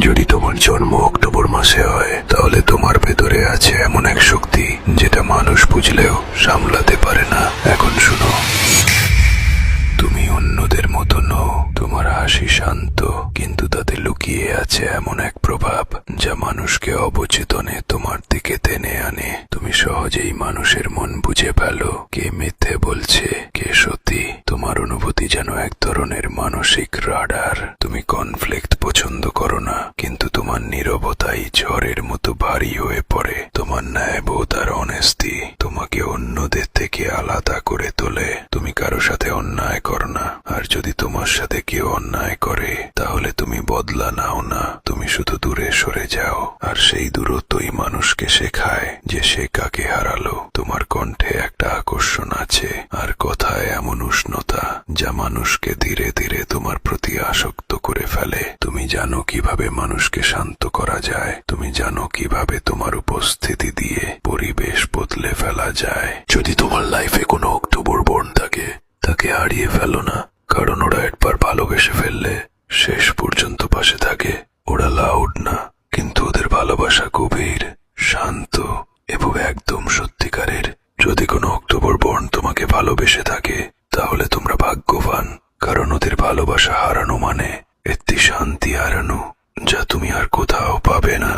যদি তোমার জন্ম অক্টোবর মাসে হয় তাহলে তোমার ভেতরে আছে এমন এক শক্তি যেটা মানুষ বুঝলেও সামলাতে পারে না। এখন শুনো, তুমি অন্যদের মতো নও। তোমার হাসি শান্ত, কিন্তু তাতে লুকিয়ে আছে এমন এক প্রভাব যা মানুষকে অবচেতনে তোমার দিকে টেনে আনে। তুমি সহজেই মানুষের মন বুঝে ফেলো, কে মিথ্যে বলছে, কে সত্যি। তোমার অনুভূতি যেন এক ধরনের মানসিক রাডার। তুমি কনফ্লিক্ট পছন্দ করো না, কিন্তু তোমার নীরবতাই ঝড়ের মতো ভারী হয়ে পড়ে। তোমার ন্যায়বোধ আর অনেস্টি তোমাকে অন্যদের থেকে আলাদা করে তোলে। তুমি কারো সাথে অন্যায় করো না, আর যদি তোমার সাথে কেউ অন্যায় করে তাহলে তুমি বদলা নাও না, তুমি শুধু দূরে সরে যাও। আর সেই দূরত্বই মানুষকে শেখায় যে সে কাকে হারালো। তোমার কণ্ঠে একটা আকর্ষণ আছে, আর কথায় এমন উষ্ণতা যা মানুষকে ধীরে ধীরে তোমার প্রতি আসক্ত করে ফেলে। তুমি জানো কিভাবে মানুষকে শান্ত করা যায়, তুমি জানো কিভাবে তোমার উপস্থিতি দিয়ে পরিবেশ বদলে ফেলা যায়। যদি তোমার লাইফে কোনো অক্টোবর বর্ণ থাকে, তাকে হারিয়ে ফেলো না, কারণ ওরা একবার ভালোবেসে ফেললে শেষ পর্যন্ত পাশে থাকে। ওরা লাউড না, কিন্তু ওদের ভালোবাসা গভীর, শান্ত এবং একদম সত্যিকারের। যদি কোনো অক্টোবর বর্ণ তোমাকে ভালোবেসে থাকে তাহলে তোমরা ভাগ্যবান, কারণ ওদের ভালোবাসা হারানো মানে একটি শান্তি হারানো যা তুমি আর কোথাও পাবে না।